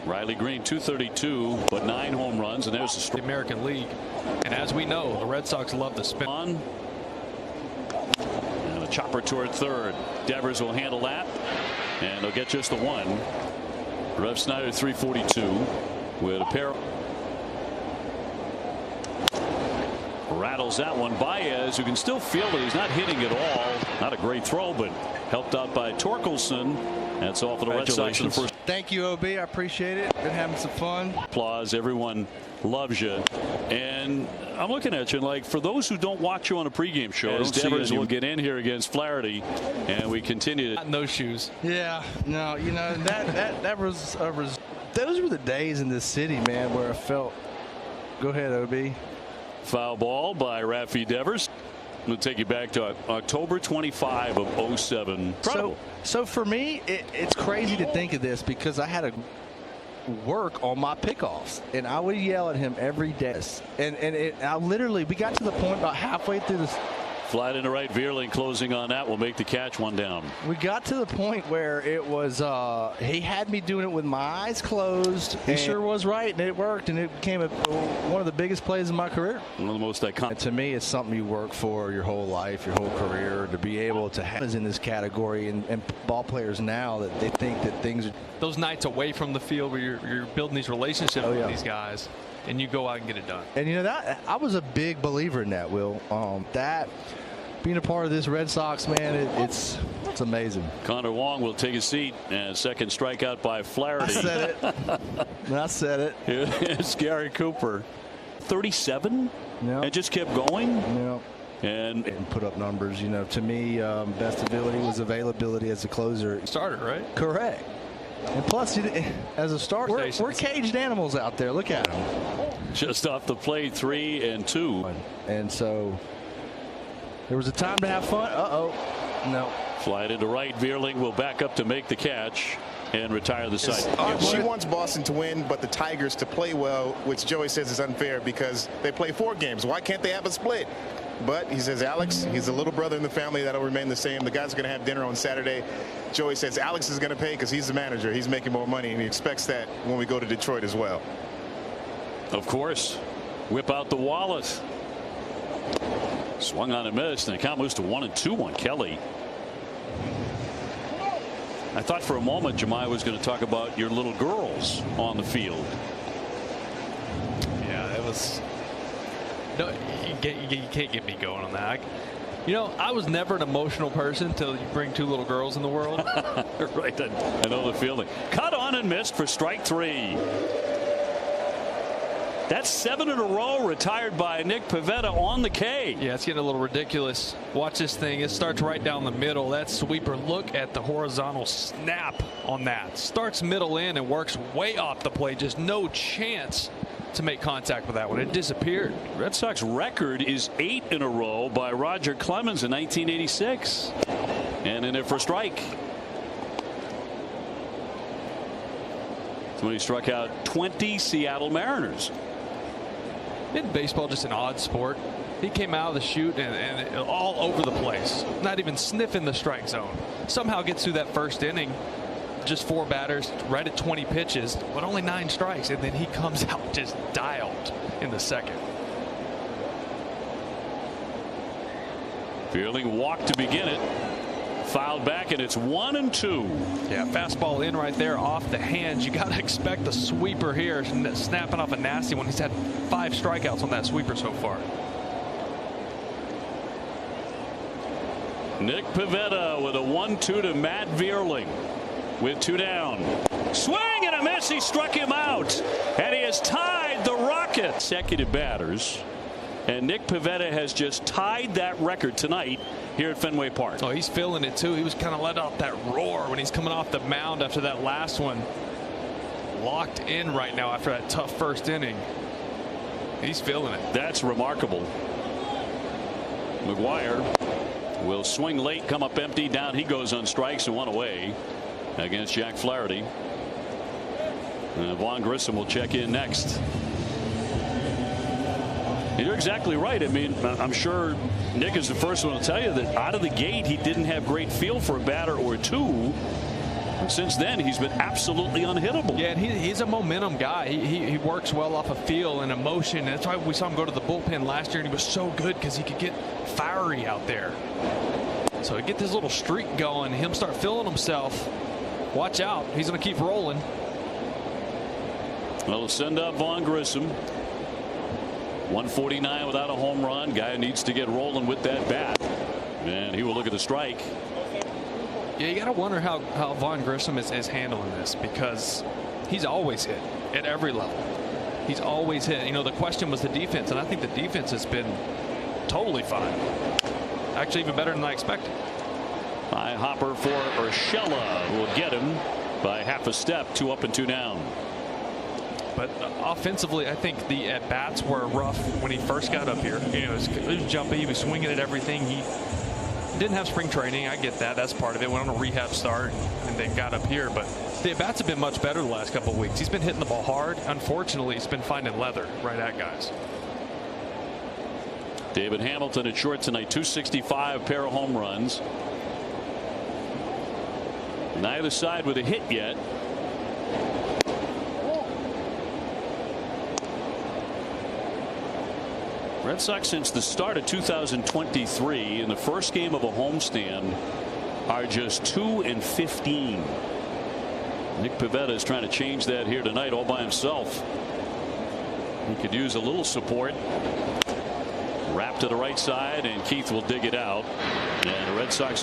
Riley Green, 232, but 9 home runs, and there's the American League. And as we know, the Red Sox love to spin. And a chopper toward third. Devers will handle that, and they'll get just the one. Rev Snyder, 342, with a pair. Rattles that one. Baez, who can still feel it. He's not hitting at all. Not a great throw, but helped out by Torkelson. That's all for the Red Sox in the first. Thank you, OB. I appreciate it. Been having some fun. Applause. Everyone loves you. And I'm looking at you, and like, for those who don't watch you on a pregame show, as Devers will get in here against Flaherty, and we continue to. Not in those shoes. Yeah. No, you know, that was those were the days in this city, man, where I felt. Go ahead, OB. Foul ball by Rafi Devers. We'll take you back to October 25 of 07. So for me, it's crazy to think of this because I had to work on my pickoffs, and I would yell at him every day. And we got to the point about halfway through this. Fly into right. Veerling closing on that will make the catch. One down. We got to the point where it was he had me doing it with my eyes closed. He sure was right, and it worked, and it became one of the biggest plays in my career. One of the most iconic. And to me, it's something you work for your whole life, your whole career, to be able to have is in this category. And ball players now that they think that things are. Those nights away from the field where you're building these relationships with these guys, and you go out and get it done. And you know that I was a big believer in that, Will. That being a part of this Red Sox, man, it's amazing. Connor Wong will take a seat, and second strikeout by Flaherty. I said it. I said it. It's Gary Cooper, 37, and just kept going. And put up numbers. You know, to me, best ability was availability as a closer. Starter, right? Correct. And plus, as a starter, we're caged animals out there. Look at them. Just off the plate, 3 and 2. And so there was a time to have fun. No. Fly it into right. Veerling will back up to make the catch and retire the side. She wants Boston to win, but the Tigers to play well, which Joey says is unfair because they play 4 games. Why can't they have a split? But he says Alex, he's the little brother in the family. That'll remain the same. The guys are going to have dinner on Saturday. Joey says Alex is going to pay because he's the manager. He's making more money, and he expects that when we go to Detroit as well. Of course. Whip out the wallet. Swung on and missed, and the count moves to 1-2 on Kelly. I thought for a moment Jemai was going to talk about your little girls on the field. Yeah, it was. No, you can't get me going on that. You know, I was never an emotional person until you bring 2 little girls in the world. Right, I know the feeling. Cut on and missed for strike 3. That's 7 in a row retired by Nick Pivetta on the K. Yeah, it's getting a little ridiculous. Watch this thing. It starts right down the middle. That sweeper, look at the horizontal snap on that. Starts middle in and works way off the plate. Just no chance to make contact with that one. It disappeared. Red Sox record is 8 in a row by Roger Clemens in 1986. And in there for a strike. When he struck out 20 Seattle Mariners. Isn't baseball just an odd sport? He came out of the chute and all over the place, not even sniffing the strike zone. Somehow gets through that first inning, just 4 batters, right at 20 pitches, but only 9 strikes, and then he comes out just dialed in the second. Veerling walked to begin it. Fouled back, and it's 1-2. Yeah, fastball in right there off the hands. You got to expect the sweeper here, snapping off a nasty one. He's had 5 strikeouts on that sweeper so far. Nick Pivetta with a 1-2 to Matt Veerling with 2 down. Swing and a miss. He struck him out, and he has tied the Rocket. Consecutive batters, and Nick Pivetta has just tied that record tonight here at Fenway Park. Oh, he's feeling it too. He was kind of let out that roar when he's coming off the mound after that last one. Locked in right now after that tough first inning. He's feeling it. That's remarkable. McGuire will swing late, come up empty. Down he goes on strikes and 1 away against Jack Flaherty. And Vaughn Grissom will check in next. You're exactly right. I mean, I'm sure Nick is the first one to tell you that out of the gate he didn't have great feel for a batter or 2. Since then, he's been absolutely unhittable. Yeah, and he's a momentum guy. He works well off of feel and emotion. That's why we saw him go to the bullpen last year, and he was so good because he could get fiery out there. So get this little streak going, him start feeling himself. Watch out, he's going to keep rolling. Well, send up Vaughn Grissom. 149 without a home run. Guy needs to get rolling with that bat, and he will look at the strike. Yeah, you got to wonder how Vaughn Grissom is handling this, because he's always hit at every level. He's always hit. You know, the question was the defense, and I think the defense has been totally fine. Actually, even better than I expected. High hopper for Urshela, who will get him by half a step. 2 up and 2 down. But offensively, I think the at-bats were rough when he first got up here. You know, he was jumpy, he was swinging at everything. He didn't have spring training. I get that. That's part of it. Went on a rehab start and then got up here. But the at-bats have been much better the last couple of weeks. He's been hitting the ball hard. Unfortunately, he's been finding leather right at guys. David Hamilton at short tonight. 265, pair of home runs. Neither side with a hit yet. Red Sox, since the start of 2023, in the first game of a homestand, are just 2-15. Nick Pivetta is trying to change that here tonight all by himself. He could use a little support. Wrap to the right side, and Keith will dig it out. And the Red Sox go